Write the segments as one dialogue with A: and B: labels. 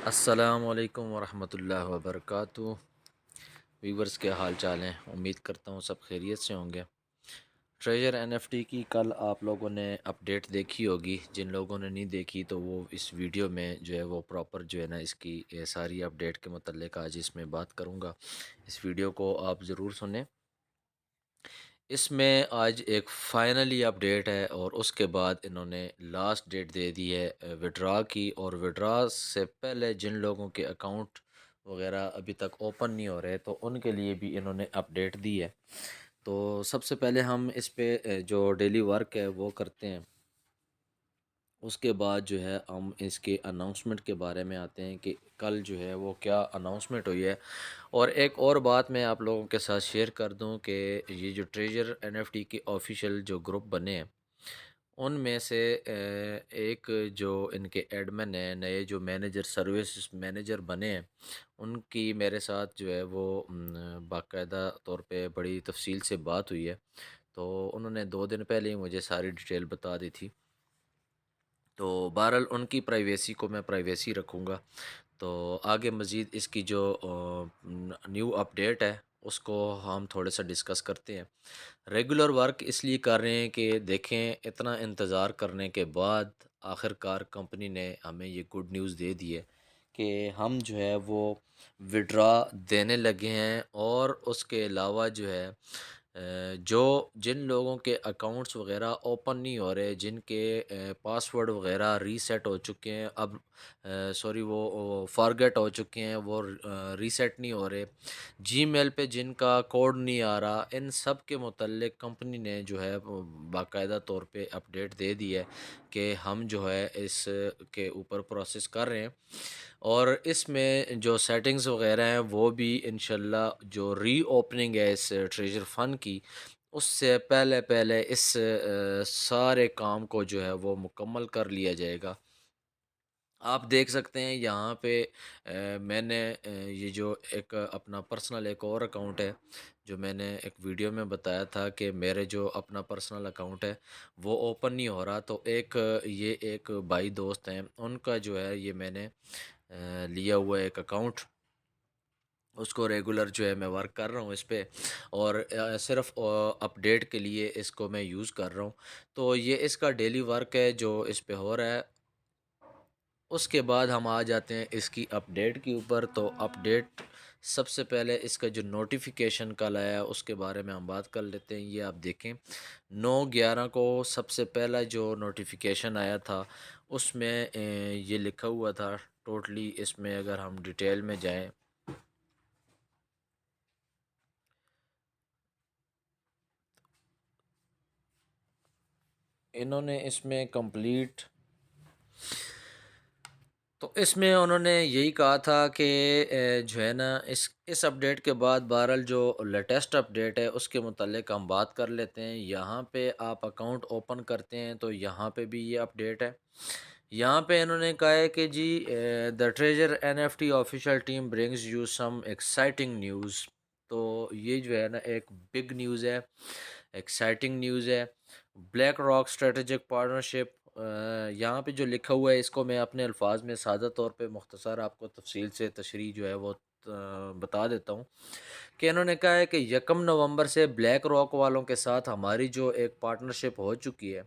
A: السلام علیکم ورحمۃ اللہ وبرکاتہ۔ ویورز کے حال چال ہیں؟ امید کرتا ہوں سب خیریت سے ہوں گے۔ ٹریجر این ایف ٹی کی کل آپ لوگوں نے اپڈیٹ دیکھی ہوگی، جن لوگوں نے نہیں دیکھی تو وہ اس ویڈیو میں جو ہے وہ پراپر جو ہے نا اس کی ساری اپڈیٹ کے متعلق آج اس میں بات کروں گا۔ اس ویڈیو کو آپ ضرور سنیں۔ اس میں آج ایک فائنلی اپڈیٹ ہے اور اس کے بعد انہوں نے لاسٹ ڈیٹ دے دی ہے وڈرا کی، اور وڈرا سے پہلے جن لوگوں کے اکاؤنٹ وغیرہ ابھی تک اوپن نہیں ہو رہے تو ان کے لیے بھی انہوں نے اپڈیٹ دی ہے۔ تو سب سے پہلے ہم اس پہ جو ڈیلی ورک ہے وہ کرتے ہیں، اس کے بعد جو ہے ہم اس کے اناؤنسمنٹ کے بارے میں آتے ہیں کہ کل جو ہے وہ کیا اناؤنسمنٹ ہوئی ہے۔ اور ایک اور بات میں آپ لوگوں کے ساتھ شیئر کر دوں کہ یہ جو ٹریجر این ایف ٹی کے آفیشیل جو گروپ بنے ہیں ان میں سے ایک جو ان کے ایڈمن ہیں، نئے جو مینیجر سروس مینیجر بنے ہیں، ان کی میرے ساتھ جو ہے وہ باقاعدہ طور پہ بڑی تفصیل سے بات ہوئی ہے۔ تو انہوں نے 2 دن پہلے ہی مجھے ساری ڈیٹیل بتا دی تھی، تو بہرحال ان کی پرائیویسی کو میں پرائیویسی رکھوں گا۔ تو آگے مزید اس کی جو نیو اپڈیٹ ہے اس کو ہم تھوڑے سا ڈسکس کرتے ہیں۔ ریگولر ورک اس لیے کر رہے ہیں کہ دیکھیں اتنا انتظار کرنے کے بعد آخر کار کمپنی نے ہمیں یہ گڈ نیوز دے دی ہے کہ ہم جو ہے وہ وڈرا دینے لگے ہیں، اور اس کے علاوہ جو ہے جو جن لوگوں کے اکاؤنٹس وغیرہ اوپن نہیں ہو رہے، جن کے پاسورڈ وغیرہ ریسیٹ ہو چکے ہیں، اب سوری وہ فارگیٹ ہو چکے ہیں، وہ ریسیٹ نہیں ہو رہے، جی میل پہ جن کا کوڈ نہیں آ رہا، ان سب کے متعلق کمپنی نے جو ہے وہ باقاعدہ طور پہ اپڈیٹ دے دی ہے کہ ہم جو ہے اس کے اوپر پروسیس کر رہے ہیں، اور اس میں جو سیٹنگز وغیرہ ہیں وہ بھی انشاءاللہ جو ری اوپننگ ہے اس ٹریجر فنڈ کی، اس سے پہلے پہلے اس سارے کام کو جو ہے وہ مکمل کر لیا جائے گا۔ آپ دیکھ سکتے ہیں یہاں پہ میں نے یہ جو ایک اپنا پرسنل ایک اور اکاؤنٹ ہے، جو میں نے ایک ویڈیو میں بتایا تھا کہ میرے جو اپنا پرسنل اکاؤنٹ ہے وہ اوپن نہیں ہو رہا، تو یہ ایک بھائی دوست ہیں، ان کا جو ہے یہ میں نے لیا ہوا ہے ایک اکاؤنٹ، اس کو ریگولر جو ہے میں ورک کر رہا ہوں اس پہ، اور صرف اپڈیٹ کے لیے اس کو میں یوز کر رہا ہوں۔ تو یہ اس کا ڈیلی ورک ہے جو اس پہ ہو رہا ہے۔ اس کے بعد ہم آ جاتے ہیں اس کی اپڈیٹ کے اوپر۔ تو اپڈیٹ سب سے پہلے اس کا جو نوٹیفیکیشن کل آیا ہے اس کے بارے میں ہم بات کر لیتے ہیں۔ یہ آپ دیکھیں 9/11 کو سب سے پہلا جو نوٹیفیکیشن آیا تھا اس میں یہ لکھا ہوا تھا ٹوٹلی، اس میں اگر ہم ڈیٹیل میں جائیں، انہوں نے اس میں کمپلیٹ، تو اس میں انہوں نے یہی کہا تھا کہ جو ہے نا اس اپڈیٹ کے بعد بہرحال جو لیٹسٹ اپڈیٹ ہے اس کے متعلق ہم بات کر لیتے ہیں۔ یہاں پہ آپ اکاؤنٹ اوپن کرتے ہیں تو یہاں پہ بھی یہ اپڈیٹ ہے۔ یہاں پہ انہوں نے کہا ہے کہ جی the treasure N F T official team brings you some exciting news. تو یہ جو ہے نا ایک بگ نیوز ہے، ایکسائٹنگ نیوز ہے۔ بلیک راک اسٹریٹجک پارٹنرشپ، یہاں پہ جو لکھا ہوا ہے اس کو میں اپنے الفاظ میں سادہ طور پہ مختصر آپ کو تفصیل سے تشریح جو ہے وہ بتا دیتا ہوں کہ انہوں نے کہا ہے کہ 1 نومبر سے بلیک راک والوں کے ساتھ ہماری جو ایک پارٹنرشپ ہو چکی ہے،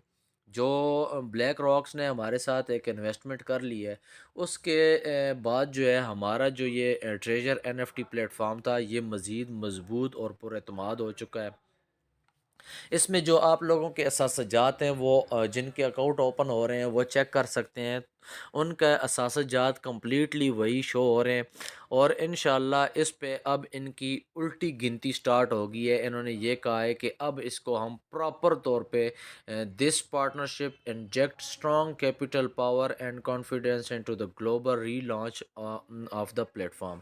A: جو بلیک راکس نے ہمارے ساتھ ایک انویسٹمنٹ کر لی ہے، اس کے بعد جو ہے ہمارا جو یہ treasure N F T platform تھا یہ مزید مضبوط اور پر اعتماد ہو چکا ہے۔ اس میں جو آپ لوگوں کے اثاثہ جات ہیں وہ جن کے اکاؤنٹ اوپن ہو رہے ہیں وہ چیک کر سکتے ہیں، ان کا اثاثہ جات کمپلیٹلی وہی شو ہو رہے ہیں، اور انشاءاللہ اس پہ اب ان کی الٹی گنتی سٹارٹ ہو گئی ہے۔ انہوں نے یہ کہا ہے کہ اب اس کو ہم پراپر طور پہ this partnership inject strong capital power and confidence into the global relaunch of the platform.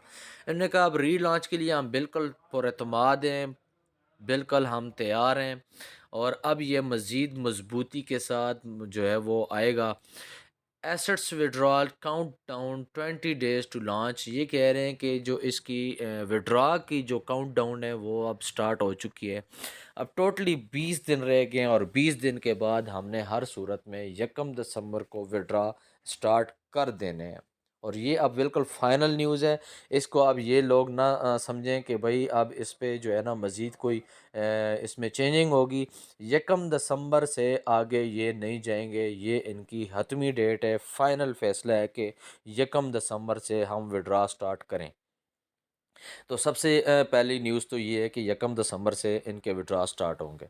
A: انہوں نے کہا اب ری لانچ کے لیے ہم بالکل پر اعتماد ہیں، بالکل ہم تیار ہیں، اور اب یہ مزید مضبوطی کے ساتھ جو ہے وہ آئے گا۔ Assets withdrawal countdown 20 days to launch, یہ کہہ رہے ہیں کہ جو اس کی وڈرا کی جو کاؤنٹ ڈاؤن ہے وہ اب سٹارٹ ہو چکی ہے۔ اب ٹوٹلی 20 دن رہ گئے ہیں، اور 20 دن کے بعد ہم نے ہر صورت میں 1 دسمبر کو وڈرا سٹارٹ کر دینے ہیں۔ اور یہ اب بالکل فائنل نیوز ہے، اس کو اب یہ لوگ نہ سمجھیں کہ بھئی اب اس پہ جو ہے نا مزید کوئی اس میں چینجنگ ہوگی۔ 1 دسمبر سے آگے یہ نہیں جائیں گے، یہ ان کی حتمی ڈیٹ ہے، فائنل فیصلہ ہے کہ 1 دسمبر سے ہم وڈرا سٹارٹ کریں۔ تو سب سے پہلی نیوز تو یہ ہے کہ 1 دسمبر سے ان کے وڈرا سٹارٹ ہوں گے۔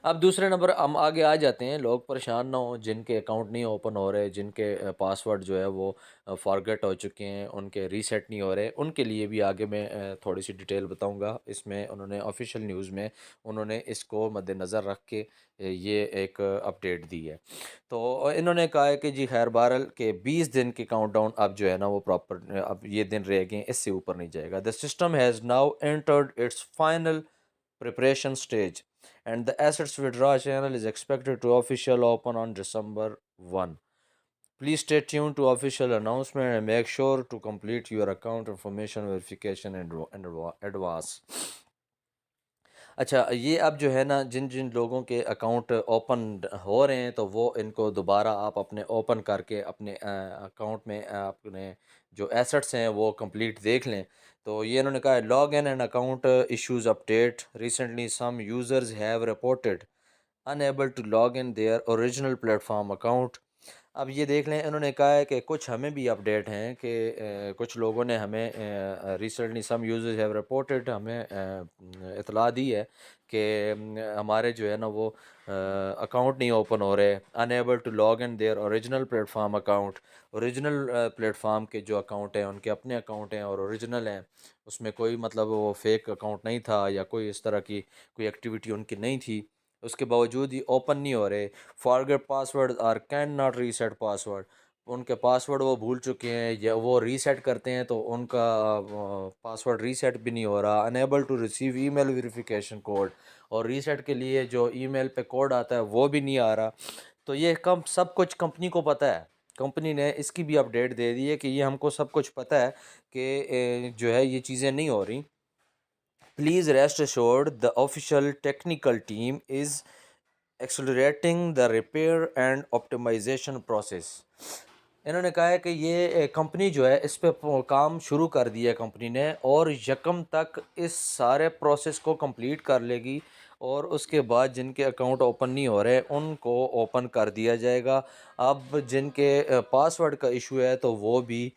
A: اب دوسرے نمبر ہم آگے آ جاتے ہیں، لوگ پریشان نہ ہوں جن کے اکاؤنٹ نہیں اوپن ہو رہے، جن کے پاسورڈ جو ہے وہ فارگیٹ ہو چکے ہیں، ان کے ریسیٹ نہیں ہو رہے، ان کے لیے بھی آگے میں تھوڑی سی ڈیٹیل بتاؤں گا۔ اس میں انہوں نے آفیشیل نیوز میں انہوں نے اس کو مد نظر رکھ کے یہ ایک اپڈیٹ دی ہے۔ تو انہوں نے کہا ہے کہ جی خیر بہرحال کہ 20 دن کے کاؤنٹ ڈاؤن اب جو ہے نا وہ پراپر اب یہ دن رہ گئے، اس سے اوپر نہیں جائے گا۔ The system has now entered its final preparation stage and the assets withdrawal channel is expected to official open on December 1. Please stay tuned to official announcement and make sure to complete your account information verification in advance. اچھا یہ اب جو ہے نا جن جن لوگوں کے اکاؤنٹ اوپن ہو رہے ہیں تو وہ ان کو دوبارہ آپ اپنے اوپن کر کے اپنے اکاؤنٹ میں اپنے جو ایسٹس ہیں وہ کمپلیٹ دیکھ لیں۔ تو یہ انہوں نے کہا ہے log in and account issues update recently some users have reported unable to log in their original platform account۔ اب یہ دیکھ لیں انہوں نے کہا ہے کہ کچھ ہمیں بھی اپڈیٹ ہیں کہ کچھ لوگوں نے ہمیں recently some users have reported ہمیں اطلاع دی ہے کہ ہمارے جو ہے نا وہ اکاؤنٹ نہیں اوپن ہو رہے، unable to log in their original platform account۔ Original plate form کے جو اکاؤنٹ ہیں ان کے اپنے اکاؤنٹ ہیں اور اوریجنل ہیں، اس میں کوئی مطلب وہ فیک اکاؤنٹ نہیں تھا یا کوئی اس طرح کی کوئی ایکٹیویٹی ان کی نہیں تھی، اس کے باوجود یہ اوپن نہیں ہو رہے۔ فارگیٹ پاسورڈ اور کین ناٹ ریسیٹ پاسورڈ، ان کے پاسورڈ وہ بھول چکے ہیں یا وہ ریسیٹ کرتے ہیں تو ان کا پاسورڈ ریسیٹ بھی نہیں ہو رہا۔ Unable to receive email verification code, اور ریسیٹ کے لیے جو ای میل پہ کوڈ آتا ہے وہ بھی نہیں آ رہا۔ تو یہ سب کچھ کمپنی کو پتہ ہے، کمپنی نے اس کی بھی اپڈیٹ دے دی ہے کہ یہ ہم کو سب کچھ پتہ ہے کہ جو ہے یہ چیزیں نہیں ہو رہی۔ Please rest assured the official technical team is accelerating the repair and optimization process۔ انہوں نے کہا ہے کہ یہ کمپنی جو ہے اس پہ کام شروع کر دیا ہے کمپنی نے، اور 1 تک اس سارے پروسیس کو کمپلیٹ کر لے گی، اور اس کے بعد جن کے اکاؤنٹ اوپن نہیں ہو رہے ان کو اوپن کر دیا جائے گا۔ اب جن کے پاسورڈ کا ایشو ہے تو وہ بھی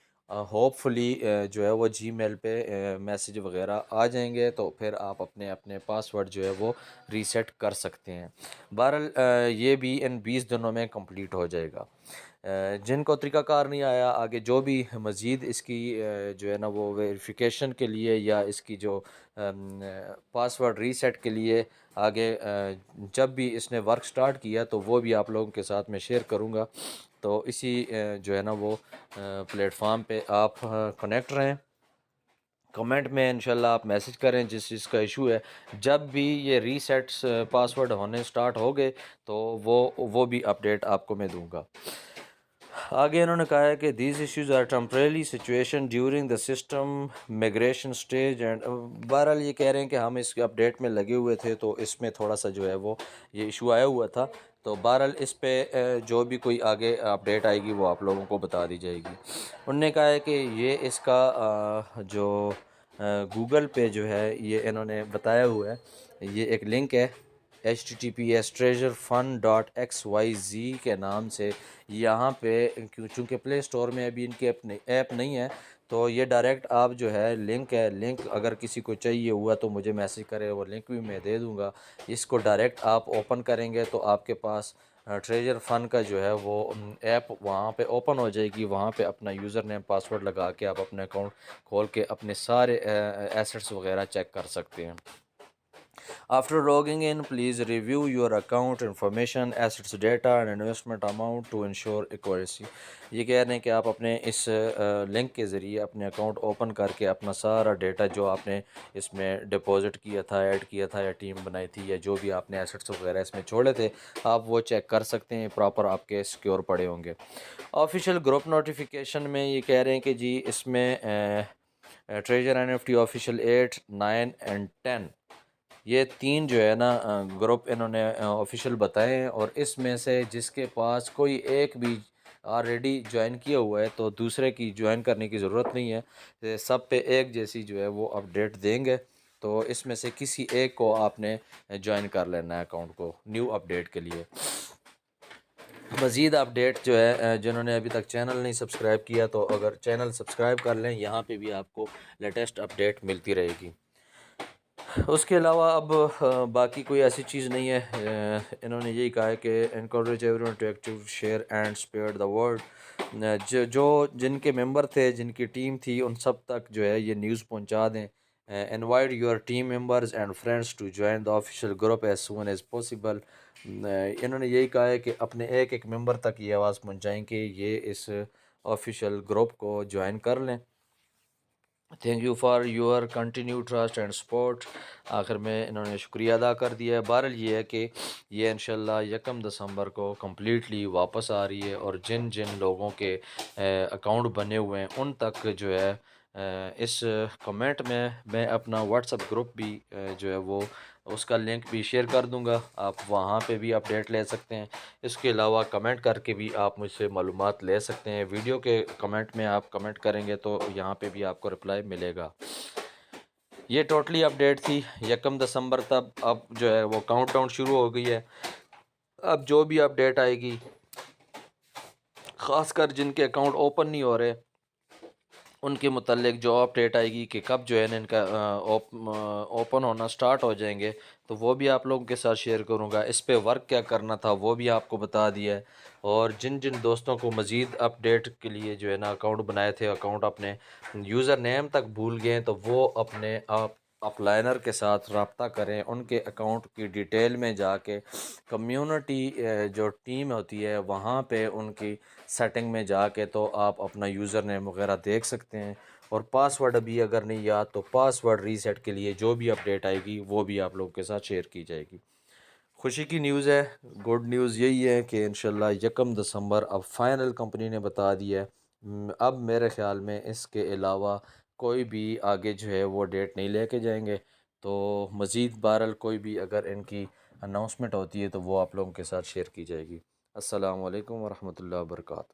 A: ہوپ فلی جو ہے وہ جی میل پہ میسیج وغیرہ آ جائیں گے، تو پھر آپ اپنے اپنے پاسورڈ جو ہے وہ ریسیٹ کر سکتے ہیں۔ بہرحال یہ بھی ان 20 دنوں میں کمپلیٹ ہو جائے گا۔ جن کو طریقہ کار نہیں آیا، آگے جو بھی مزید اس کی جو ہے نا وہ ویریفیکیشن کے لیے یا اس کی جو پاسورڈ ریسیٹ کے لیے آگے جب بھی اس نے ورک سٹارٹ کیا تو وہ بھی آپ لوگوں کے ساتھ میں شیئر کروں گا۔ تو اسی جو ہے نا وہ پلیٹ فارم پہ آپ کنیکٹ رہیں، کمنٹ میں انشاءاللہ آپ میسج کریں جس چیز کا ایشو ہے۔ جب بھی یہ ریسیٹس پاسورڈ ہونے سٹارٹ ہو گئے تو وہ بھی اپڈیٹ آپ کو میں دوں گا۔ آگے انہوں نے کہا ہے کہ these issues are temporary situation during the system migration stage and, بہرحال یہ کہہ رہے ہیں کہ ہم اس اپڈیٹ میں لگے ہوئے تھے تو اس میں تھوڑا سا جو ہے وہ یہ ایشو آیا ہوا تھا، تو بہرحال اس پہ جو بھی کوئی آگے اپڈیٹ آئے گی وہ آپ لوگوں کو بتا دی جائے گی۔ انہوں نے کہا ہے کہ یہ اس کا جو گوگل پہ جو ہے یہ انہوں نے بتایا ہوا ہے، یہ ایک لنک ہے https treasurefund.xyz کے نام سے، یہاں پہ چونکہ پلے اسٹور میں ابھی ان کی ایپ نہیں ہے تو یہ ڈائریکٹ آپ جو ہے لنک ہے، لنک اگر کسی کو چاہیے ہوا تو مجھے میسج کرے، وہ لنک بھی میں دے دوں گا۔ اس کو ڈائریکٹ آپ اوپن کریں گے تو آپ کے پاس ٹریجر فن کا جو ہے وہ ایپ وہاں پہ اوپن ہو جائے گی، وہاں پہ اپنا یوزر نیم پاسورڈ لگا کے آپ اپنے اکاؤنٹ کھول کے اپنے سارے ایسٹس وغیرہ چیک کر سکتے ہیں۔ After logging in, please review your account information, assets data and investment amount to ensure accuracy۔ یہ کہہ رہے ہیں کہ آپ اپنے اس لنک کے ذریعے اپنے اکاؤنٹ اوپن کر کے اپنا سارا ڈیٹا جو آپ نے اس میں ڈپازٹ کیا تھا، ایڈ کیا تھا یا ٹیم بنائی تھی یا جو بھی آپ نے ایسٹس وغیرہ اس میں چھوڑے تھے، آپ وہ چیک کر سکتے ہیں، پراپر آپ کے سیکیور پڑے ہوں گے۔ آفیشیل گروپ نوٹیفیکیشن میں یہ کہہ رہے ہیں کہ جی اس میں ٹریجر NFT آفیشیل 8، 9 and 10 یہ 3 جو ہے نا گروپ انہوں نے آفیشیل بتائے ہیں، اور اس میں سے جس کے پاس کوئی ایک بھی آلریڈی جوائن کیا ہوا ہے تو دوسرے کی جوائن کرنے کی ضرورت نہیں ہے، سب پہ ایک جیسی جو ہے وہ اپڈیٹ دیں گے، تو اس میں سے کسی ایک کو آپ نے جوائن کر لینا ہے اکاؤنٹ کو نیو اپڈیٹ کے لیے۔ مزید اپڈیٹ جو ہے جنہوں نے ابھی تک چینل نہیں سبسکرائب کیا تو اگر چینل سبسکرائب کر لیں، یہاں پہ بھی آپ کو لیٹسٹ اپڈیٹ ملتی رہے گی۔ اس کے علاوہ اب باقی کوئی ایسی چیز نہیں ہے، انہوں نے یہی کہا ہے کہ encourage every one to active share and spread the word, جو جن کے ممبر تھے، جن کی ٹیم تھی، ان سب تک جو ہے یہ نیوز پہنچا دیں۔ Invite your team members and friends to join the official group as soon as possible. انہوں نے یہی کہا ہے کہ اپنے ایک ایک ممبر تک یہ آواز پہنچائیں کہ یہ اس آفیشیل گروپ کو جوائن کر لیں۔ Thank you for your continue trust and support. آخر میں انہوں نے شکریہ ادا کر دیا ہے۔ بہرحال یہ ہے کہ یہ انشاءاللہ 1 دسمبر کو کمپلیٹلی واپس آ رہی ہے، اور جن جن لوگوں کے اکاؤنٹ بنے ہوئے ہیں ان تک جو ہے اس کمنٹ میں اپنا واٹس اپ گروپ بھی جو ہے وہ اس کا لنک بھی شیئر کر دوں گا، آپ وہاں پہ بھی اپڈیٹ لے سکتے ہیں۔ اس کے علاوہ کمنٹ کر کے بھی آپ مجھ سے معلومات لے سکتے ہیں، ویڈیو کے کمنٹ میں آپ کمنٹ کریں گے تو یہاں پہ بھی آپ کو رپلائی ملے گا۔ یہ ٹوٹلی اپڈیٹ تھی 1 دسمبر تک، اب جو ہے وہ کاؤنٹ ڈاؤن شروع ہو گئی ہے۔ اب جو بھی اپڈیٹ آئے گی، خاص کر جن کے اکاؤنٹ اوپن نہیں ہو رہے ان کے متعلق جو اپڈیٹ آئے گی کہ کب جو ہے نا ان کا اوپن ہونا سٹارٹ ہو جائیں گے، تو وہ بھی آپ لوگوں کے ساتھ شیئر کروں گا۔ اس پہ ورک کیا کرنا تھا وہ بھی آپ کو بتا دیا ہے، اور جن جن دوستوں کو مزید اپڈیٹ کے لیے جو ہے نا اکاؤنٹ بنائے تھے، اکاؤنٹ اپنے یوزر نیم تک بھول گئے تو وہ اپنے اپ لائنر کے ساتھ رابطہ کریں، ان کے اکاؤنٹ کی ڈیٹیل میں جا کے کمیونٹی جو ٹیم ہوتی ہے وہاں پہ ان کی سیٹنگ میں جا کے تو آپ اپنا یوزر نیم وغیرہ دیکھ سکتے ہیں، اور پاس ورڈ ابھی اگر نہیں یاد تو پاس ورڈ ریسیٹ کے لیے جو بھی اپڈیٹ آئے گی وہ بھی آپ لوگوں کے ساتھ شیئر کی جائے گی۔ خوشی کی نیوز ہے، گڈ نیوز یہی ہے کہ انشاءاللہ 1 دسمبر اب فائنل کمپنی نے بتا دیا ہے۔ اب میرے خیال میں اس کے علاوہ کوئی بھی آگے جو ہے وہ ڈیٹ نہیں لے کے جائیں گے، تو مزید بہرحال کوئی بھی اگر ان کی اناؤنسمنٹ ہوتی ہے تو وہ آپ لوگوں کے ساتھ شیئر کی جائے گی۔ السلام علیکم ورحمۃ اللہ وبرکاتہ۔